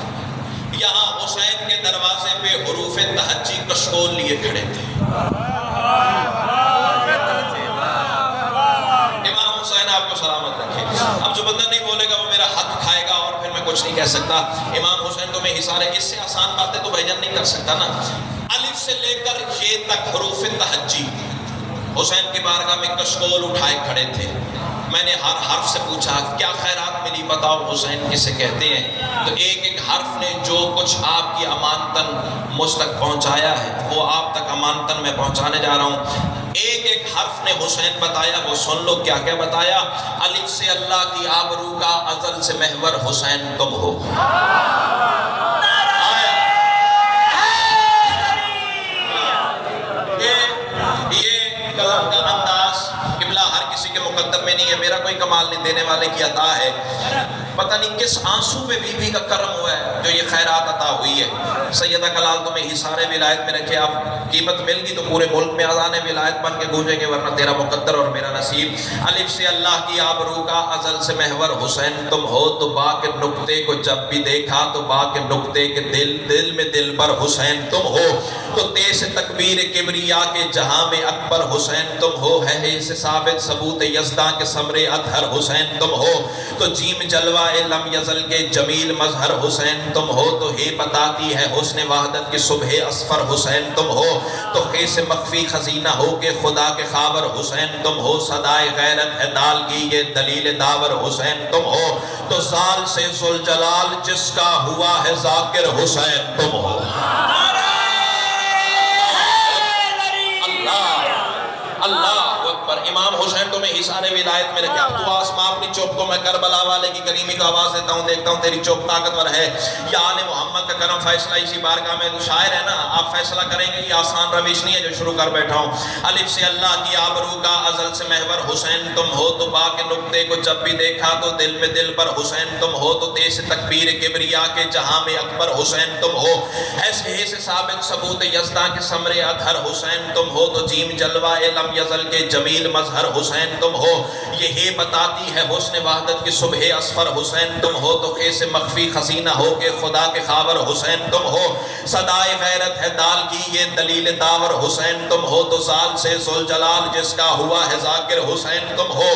یہاں حسین کے دروازے پہ حروف تہجی کشکول لیے کھڑے تھے. امام حسین آپ کو سلامت رکھے. اب جو بندہ نہیں بولے گا وہ میرا حق کھائے گا اور پھر میں کچھ نہیں کہہ سکتا. امام حسین تو میں حصار ہے, اس سے آسان باتیں تو بھائی جان نہیں کر سکتا نا. الف سے لے کر یہ تک حروف تہجی حسین کی بارگاہ میں کشکول اٹھائے کھڑے تھے. میں نے ہر حرف سے پوچھا کیا خیرات ملی بتاؤ حسین کسے کہتے ہیں. تو ایک ایک حرف نے جو کچھ آپ کی امانتن مجھ تک پہنچایا ہے وہ آپ تک امانتن میں پہنچانے جا رہا ہوں. ایک ایک حرف نے حسین بتایا, وہ سن لو کیا کیا بتایا. الف سے اللہ کی آبرو کا, ازل سے محور حسین تم ہو. کلام کا انداز قبلہ ہر کسی کے مقدر میں نہیں ہے, میرا کوئی کمال نہیں, دینے والے کی عطا ہے. پتہ نہیں کس آنسو پہ بی بی کا کرم ہوا ہے جو یہ خیرات عطا ہوئی ہے. سیدہ کلال تمہیں حصار ولایت میں رکھے. اب قیمت مل گی تو پورے ملک میں اذان ولایت بن کے گونجیں گے, ورنہ تیرا مقدر اور میرا نصیب. الف سے اللہ کی آبرو کا, ازل سے محور حسین تم ہو. تو با کے نقطے کو جب بھی دیکھا تو با کے نقطے کے دل میں دل بر حسین تم ہو. تو تیز تکبیر کبریا کے جہاں میں اکبر حسین تم ہو. ہے سے ثابت ثبوت یزداں کے ثمرے اطہر حسین تم ہو. تو جیم جلوہ جلوہ لم یزل کے جمیل مظہر حسین تم ہو تو ہی بتاتی ہے حسن وحدت کی صبح اسفر حسین تم ہو تو خیس مخفی خزینہ ہو کے خدا کے خاور حسین تم ہو صدائے غیرت ہے دال کی یہ دلیل داور حسین تم ہو تو زال سے ذوالجلال جس کا ہوا ہے ذاکر حسین تم ہو اللہ اکبر امام حسین تمہیں حصار ولایت میں رکھے اب تو آسماں اپنی چوک کو میں کربلا والے کی کریمی کو آواز دیتا ہوں دیکھتا ہوں تیری چوک طاقتور ہے یا آل محمد کا کرم فیصلہ اسی بارگاہ میں تو شاعر ہے نا آپ فیصلہ کریں گے یہ آسان روش نہیں ہے جو شروع کر بیٹھا ہوں الف سے اللہ کی آبرو کا ازل سے محور حسین تم ہو تو با کے نقطے کو جب بھی دیکھا تو دل میں دل پر حسین تم ہو تو تیز تکبیر کبریا کے جہاں میں اکبر حسین تم ہو ایسے سے ثابت ثبوت یزداں کے ثمرے اطہر حسین تم ہو تو جیم جلوہ لم یزل کے جمیل مظہر حسین تم ہو یہی بتاتی ہے حسن وحدت کی صبح اسفر حسین تم ہو تو خیس مخفی خزینہ ہو کے خدا کے خاور حسین تم ہو صدائے غیرت ہے دال کی یہ دلیل داور حسین تم ہو تو زال سے ذوالجلال جس کا ہوا ہے ذاکر حسین تم ہو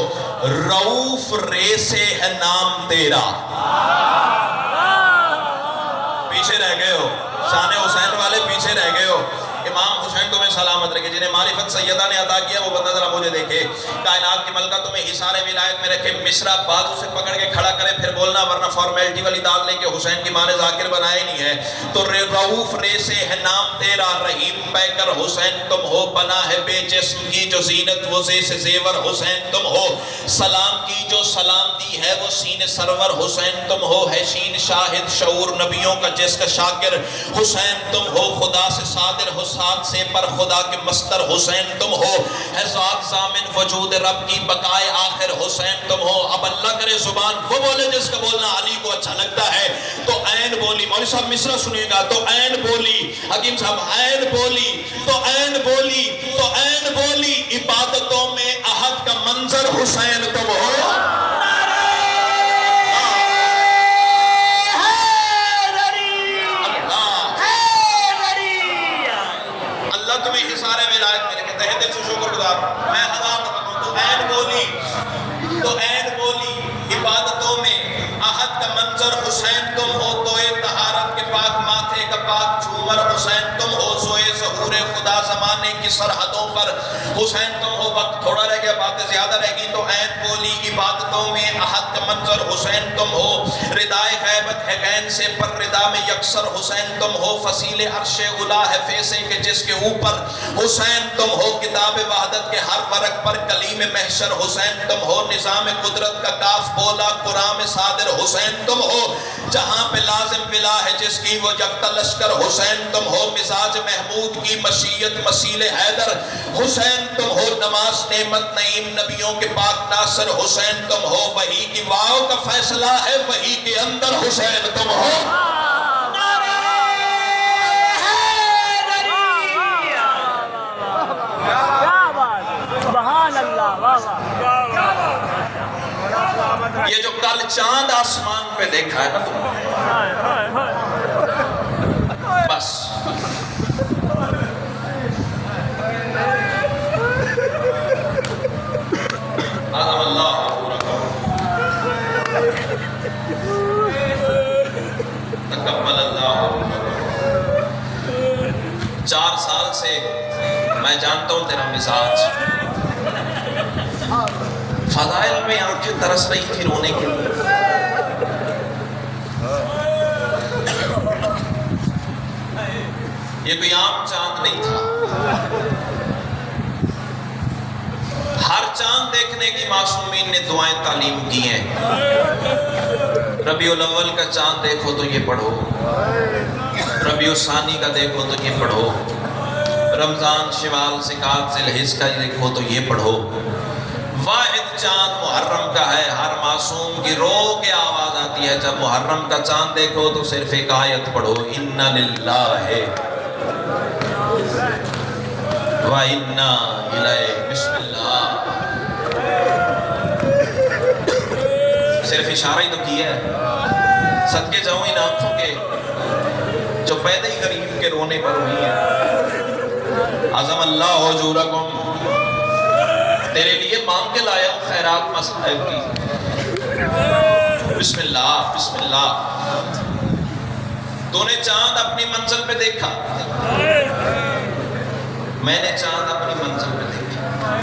رؤوف رے سے ہے نام تیرا پیچھے رہ گئے ہو شان حسین والے پیچھے رہ گئے ہو امام حسین تمہیں سلامت رکھے جنہیں معرفت سیدہ نے عطا کیا وہ بندہ ذرا مجھے دیکھے کائنات کی ملکہ تمہیں حصار ولایت میں رکھے مصرع بازو سے پکڑ کے کھڑا کرے پھر بولنا ورنہ فارمیلٹی والی داد لے کے حسین کی ماں نے ذاکر بنائے نہیں ہے تو رؤوف رے سے ہے نام تیرا رحیم پیکر حسین تم ہو بنا ہے بے جسم کی جو زینت وہ زے سے زیور حسین تم ہو سلام کی جو سلامتی ہے وہ سین سرور حسین تم ہو ہے شین شاہد شعور نبیوں کا جس کا شاکر حسین تم ہو خدا سے صادر ساتھ سے پر خدا کے مستر حسین تم ہو ہے ذات ضامن وجود رب کی بقائے آخر حسین تم ہو اب اللہ کرے زبان وہ بولے جس کا بولنا علی کو اچھا لگتا ہے تو عین بولی مولوی صاحب مصرع سنیے گا تو عین بولی حکیم صاحب عین بولی تو عین بولی تو عین بولی عبادتوں میں احد کا منظر حسین تم ہو میں ہزار تو عین بولی تو عین بولی عبادتوں میں احد کا منظر حسین تم ہو توئے طہارت کے پاک ماتھے کا پاک جھومر حسین تم ہو سوئے ظہور خدا زمانے کی سرحدوں پر حسین تم ہو وقت تھوڑا رہ گیا باتیں زیادہ رہ گی تو عین بولی عبادتوں میں احد کا منظر حسین تم ہو ردائے غیبت ہے غین سے پر ردا میں یکسر حسین تم ہو فصیل عرش الا ہے فیسے کے جس کے اوپر حسین تم ہو کتاب وحدت کے ہر ورق پر کلیم محشر حسین تم ہو نظام قدرت کا کاف بولا قرآن صادر حسین تم ہو جہاں پہ لازم ولا ہے جس کی وہ یکتا لشکر حسین تم ہو مزاج محمود کی مشیت مسیل حیدر حسین تم ہو نماز نعمت نعیم نبیوں کے پاک ناصر حسین تم ہو وہی کی واؤ کا فیصلہ ہے وہی کے اندر حسین تم ہو یہ جو کل چاند آسمان پہ دیکھا ہے نا تم بس عظم اللہ تقبل اللہ 4 سال سے میں جانتا ہوں تیرا مزاج فضائل میں آنکھیں ترس رہی تھی رونے کے لیے یہ کوئی عام چاند نہیں تھا ہر چاند دیکھنے کی معصومین نے دعائیں تعلیم کی ہیں ربیع الاول کا چاند دیکھو تو یہ پڑھو ربیع الثانی کا دیکھو تو یہ پڑھو رمضان شوال زکات ذوالحجہ کا دیکھو تو یہ پڑھو واحد چاند محرم کا ہے ہر معصوم کی رو کے آواز آتی ہے جب محرم کا چاند دیکھو تو صرف ایک آیت پڑھو اِنَّ لِلَّهِ وَإِنَّا إِلَيْهِ بسم اللہ صرف اشارہ ہی تو کیا ہے صدقے جاؤں ان آنکھوں کے جو پیدا ہی غریب کے رونے پر ہوئی ہیں عظم اللہ حضورکم تیرے لیے مانگ کے لایا ہوں خیرات مصائب کی بسم اللہ بسم اللہ. تو نے چاند اپنی منزل پہ دیکھا, میں نے چاند اپنی منزل پہ دیکھا,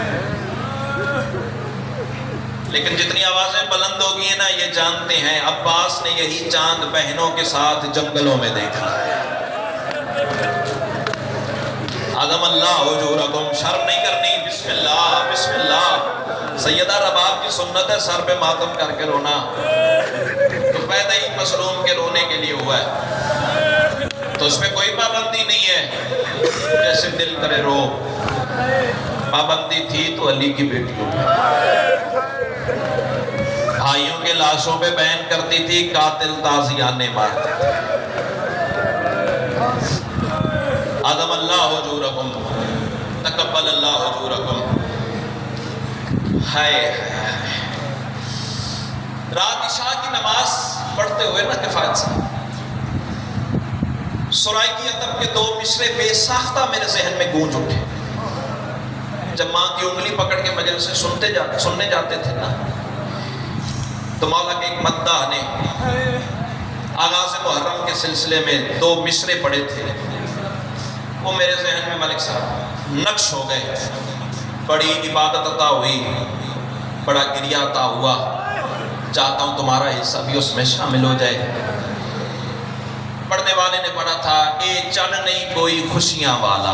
لیکن جتنی آوازیں بلند ہو گئی ہیں نا یہ جانتے ہیں عباس نے یہی چاند بہنوں کے ساتھ جنگلوں میں دیکھا. عظم اللہ اجورکم, شرم نہیں کرنی. بسم اللہ بسم اللہ. سیدہ رباب کی سنت ہے سر پہ ماتم کر کے رونا, تو پیدا ہی مظلوم کے رونے کے لیے ہوا ہے, تو اس پہ کوئی پابندی نہیں ہے, جیسے دل کرے رو. پابندی تھی تو علی کی بیٹیوں پہ, بھائیوں کے لاشوں پہ بین کرتی تھی, قاتل تازیانے مارتے تھے. عظم اللہ اجورکم, تقبل اللہ اجورکم. ہائے رات عشاء کی نماز پڑھتے ہوئے نا کفایت سے سرائیکی ادب کے 2 مصرے بے ساختہ میرے ذہن میں گونج اٹھے. جب ماں کی انگلی پکڑ کے مجلس سے سننے جاتے تھے نا, تو مولا کے ایک مداح نے آغاز محرم کے سلسلے میں 2 مصرے پڑھے تھے. وہ میرے ذہن میں ملک صاحب نقش ہو گئے. بڑی عبادت عطا ہوئی, بڑا گریہ عطا ہوا, چاہتا ہوں تمہارا حصہ بھی اس میں شامل ہو جائے. پڑھنے والے نے پڑھا تھا, اے چن نہیں کوئی خوشیاں والا.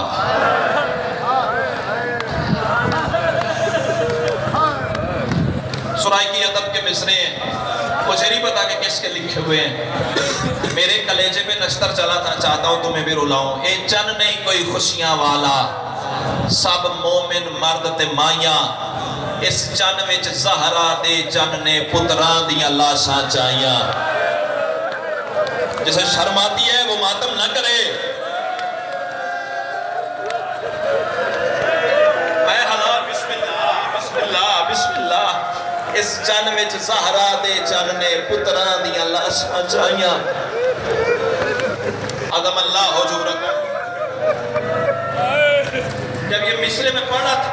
سرائیکی ادب کے مصرے ہیں, مجھے نہیں پتا کہ کس کے لکھے ہوئے ہیں. میرے کلیجے پہ نشتر چلا تھا, چاہتا ہوں تمہیں بھی رلاؤں. اے چن نہیں کوئی خوشیاں والا, سب مومن مرد تے مائیاں, اس چن وچ زہرا دے چن نے پتران دیاں لاشاں چاہیاں. جسے شرم آتی ہے وہ ماتم نہ کرے. میں حضار بسم اللہ بسم اللہ بسم اللہ. اس چن وچ زہرا دے چن نے پتران دیاں لاشاں چاہیاں. عظم اللہ حضورکم. جب یہ مصرے میں پڑھا تھا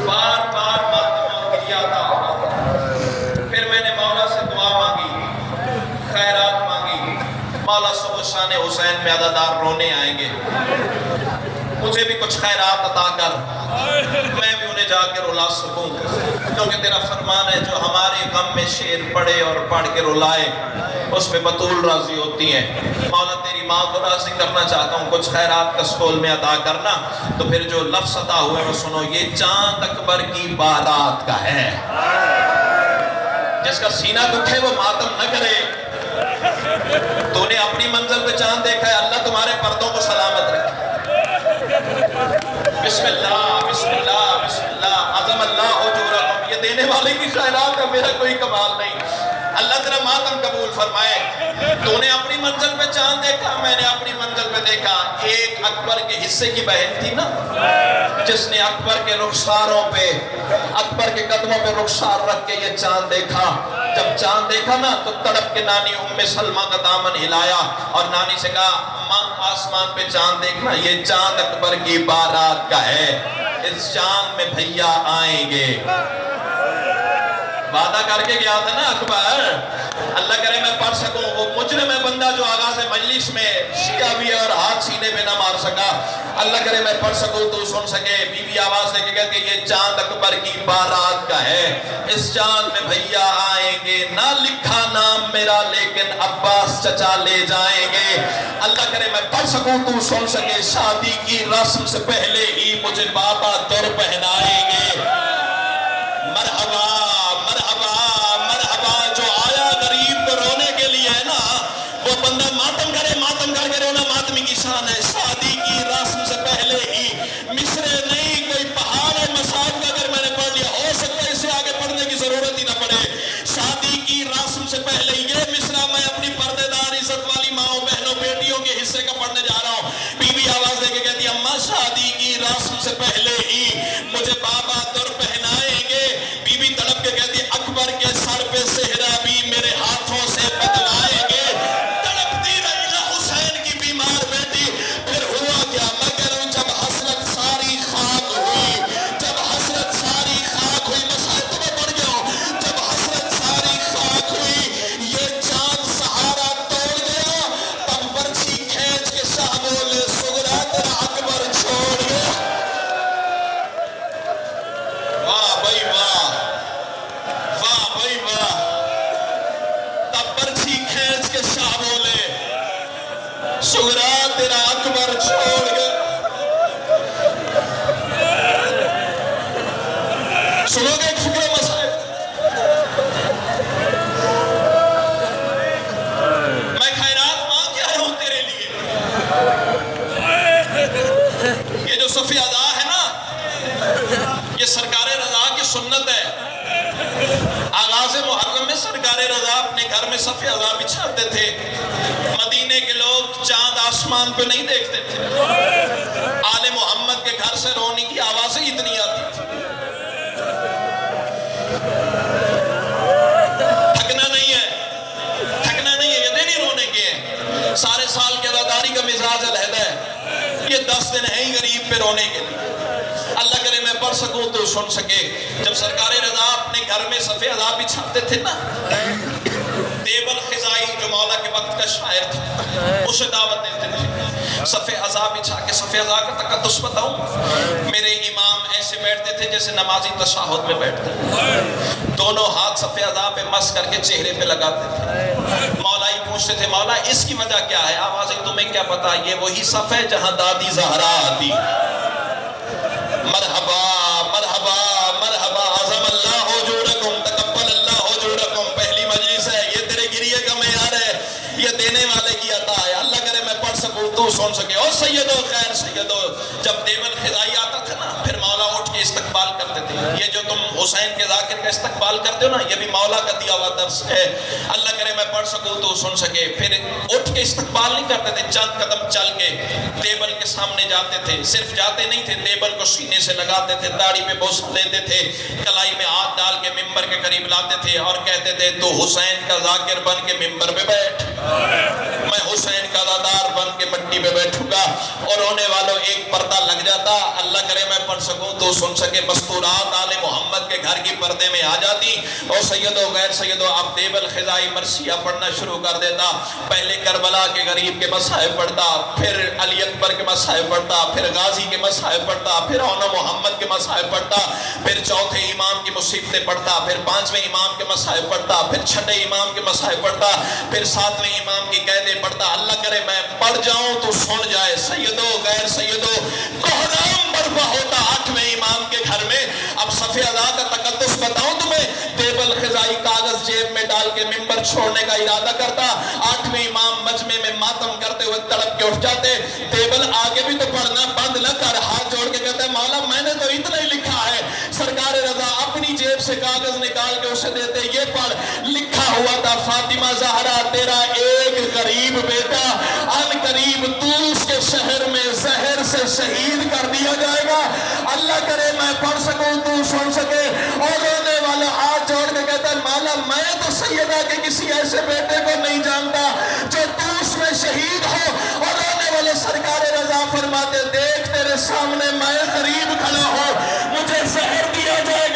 بار بار ماتم گریا تھا. پھر میں نے مولا سے دعا مانگی, خیرات مانگی. مولا صبح شان حسین میں عزادار رونے آئیں گے, مجھے بھی کچھ خیرات عطا کر, میں بھی انہیں جا کے رلا سکوں, کیونکہ تیرا فرمان ہے جو ہمارے غم میں شعر پڑھے اور پڑھ کے رلائے اس پہ بطول راضی ہوتی ہیں. مولا تیری ماں کو راضی کرنا چاہتا ہوں, کچھ خیرات کا سکول میں ادا کرنا. تو پھر جو لفظ عطا ہوئے وہ سنو, یہ چاند اکبر کی بارات کا ہے. جس کا سینہ دکھے وہ ماتم نہ کرے. تو نے اپنی منزل پہ چاند دیکھا ہے, اللہ تمہارے پردوں کو سلامت رکھے. بسم اللہ بسم اللہ بسم اللہ. عظم اللہ اجورکم. یہ دینے والے کی خیرات کا میرا کوئی کمال نہیں. اللہ تیرا ماتم قبول فرمائے. تو نے اپنی منزل پہ چاند دیکھا, میں نے اپنی منزل پہ دیکھا. ایک اکبر کے حصے کی بہن تھی نا, جس نے اکبر کے رخساروں پہ, اکبر کے قدموں پہ رخسار رکھ کے یہ چاند دیکھا. جب چاند دیکھا نا تو تڑپ کے نانی ام سلمہ کا دامن ہلایا اور نانی سے کہا, ماں آسمان پہ چاند دیکھنا, یہ چاند اکبر کی بارات کا ہے. اس چاند میں بھیا آئیں گے. وعدہ کر کے گیا تھا نا اکبر, اللہ کرے میں پڑھ سکوں. وہ مجرم ہے بندہ جو آغاز مجلس میں شیعہ بھی ہے اور ہاتھ سینے پہ نہ مار سکا. اللہ کرے میں پڑھ سکوں تو سن سکے. بی بی آواز دے کے کہتے یہ چاند اکبر کی بارات کا ہے. اس چاند میں بھیا آئیں گے, نہ لکھا نام میرا لیکن عباس چچا لے جائیں گے. اللہ کرے میں پڑھ سکوں تو سن سکے. شادی کی رسم سے پہلے ہی مجھے بابا در پہنائیں گے. مرحبا مرحبا مرحبا. جو آیا غریب کو رونے کے لیے ہے نا, وہ بندہ ماتم کرے, ماتم کر کے رونا ماتمی کی شان ہے. شادی کی رسم سے پہلے ہی مصرے نہیں, کوئی پہاڑ اور مسائل کا اگر میں نے پڑھ لیا, ہو سکتا ہے اس سے آگے پڑھنے کی ضرورت ہی نہ پڑے. شادی کی رسم سے پہلے یہ مصرع میں اپنی پردے دار عزت والی ماں بہنوں بیٹیوں کے حصے کا پڑھنے جا رہا ہوں. بی بی آواز دے کے کہتی ہے, اماں شادی کی رسم سے پہلے ہی مجھے بابا در پہنائیں گے. بی بی تڑپ کے کہتی ہے, اکبر کے سر پہ صحرا بھی میرے ہاتھوں سے بدلائیں گے. تڑپتی رہی نا حسین کی بیمار بیٹی, واہ بھائی واہ، واہ بھائی واہ، تب برچھی کھینچ کے شاہ بولے سغرا تیرا اکبر چھوڑ گئے. سنو گے ایک فکر مسائل؟ میں خیرات مانگ کے آیا ہوں تیرے لیے. یہ جو صف ادا ہے نا، یہ سرکار رضا کی سنت ہے. آغاز محرم میں سرکار رضا اپنے گھر میں صف ادا بچھاتے تھے. مدینے کے لوگ چاند آسمان پہ نہیں دیکھتے تھے. آل محمد کے گھر سے رونے کی آوازیں اتنی آتی تھی. تھکنا نہیں ہے، تھکنا نہیں ہے، یہ دن ہی رونے کے ہیں. سارے سال کے عزاداری کا مزاج علیحدہ ہے، یہ 10 دن ہیں ہی غریب پہ رونے کے لیے. اللہ کرے میں پڑھ سکوں تو سن سکے. جب سرکار رضا اپنے گھر میں صف ادا بچھاتے تھے نا، دیب الخزائی جو مولا کے وقت کا شاعر تھا اسے دعوت دیتے تھے. صف ادا بچھا کے صف ادا کا تقدس بتاؤں، میرے امام ایسے بیٹھتے تھے جیسے نمازی تشہد میں بیٹھتے تھے. دونوں ہاتھ صف ادا پہ مس کر کے چہرے پہ لگاتے تھے. مولا ہی پوچھتے تھے مولا اس کی وجہ کیا ہے؟ آوازیں تمہیں کیا پتا، یہ وہی صف ہے جہاں دادی زہرا آتی. مرحبا مرحبا مرحبا، عظم اللہ اجورکم، تقبل اللہ اجورکم. پہلی مجلس ہے، یہ تیرے گریے کا معیار ہے، یہ دینے والے کی عطا ہے. اللہ کرے میں پڑھ سکوں تو سن سکے. اور سیدو خیر سیدو، جب دیب الخزائی آتا تھا نا، پھر مولا اٹھ کے استقبال کرتے تھے. یہ جو تم حسین کے ذاکر کا استقبال کرتے ہو نا، یہ بھی مولا کا دیا ہوا درس ہے. اللہ کرے میں پڑھ سکوں تو سن سکے. پھر اٹھ کے استقبال نہیں کرتے تھے، چند قدم چل کے دیبل کے سامنے جاتے تھے. صرف جاتے نہیں تھے، دیبل کو سینے سے لگاتے تھے، داڑھی پہ بوسہ دیتے تھے، کلائی میں ہاتھ ڈال کے ممبر کے قریب لاتے تھے اور کہتے تھے تو حسین کا ذاکر بن کے ممبر پہ بیٹھ، میں حسین کا عزادار بن کے مٹی پہ بیٹھوں گا. اور رونے والوں ایک پردہ لگ جاتا. اللہ کرے میں پڑھ سکوں تو سن سکے. مستورات آل محمد کے گھر کی پردے میں آ جاتی. اور سیدو غیر سیدو، اب دیب الخزائی مرثیہ پڑھنا شروع کر دیتا. پہلے کربلا کے غریب کے مصائب پڑھتا، پھر علی اکبر کے مصائب پڑھتا، پھر غازی کے مصائب پڑھتا، پھر اون محمد کے مصائب پڑھتا، پھر چوتھے امام کی مصیبتیں پڑھتا، پھر 5ویں امام کے مصائب پڑھتا، پھر 6ٹھے امام کے مصائب پڑھتا، پھر 7ویں امام کی قیدیں پڑھتا. اللہ کرے میں پڑھ جاؤں تو سن جائے. سیدو غیر سیدو، کوہرام برپا ہوتا 8ویں امام کے گھر میں. اب صف ادا کا تقدس بتاؤں تمہیں، دیب الخزائی کاغذ جیب میں ڈال کے ممبر چھوڑنے کا ارادہ کرتا. 8ویں امام مجمع میں ماتم کرتے ہوئے تڑپ کے اٹھ جاتے. دیبل آگے بھی تو پڑھنا بند نہ کر، ہاتھ جوڑ کے کہتے ہیں مولا میں نے تو اتنا ہی لکھا ہے. سرکار رضا اپنی جیب سے کاغذ نکال کے اسے دیتے، یہ پڑھ. لکھا ہوا تھا فاطمہ زہرا تیرا ایک غریب بیٹا ان قریب طوس کے شہر میں زہر سے شہید کر دیا جائے گا. اللہ کرے میں پڑھ سکوں تو سن سکے. اور رونے والا ہاتھ جوڑ کے کہتا ہے مولا میں تو سیدہ کے کسی ایسے بیٹے کو نہیں جانتا جو طوس میں شہید ہو. اور رونے والے سرکار رضا فرماتے دیکھ تیرے سامنے میں غریب کھڑا ہوں، مجھے زہر دیا جائے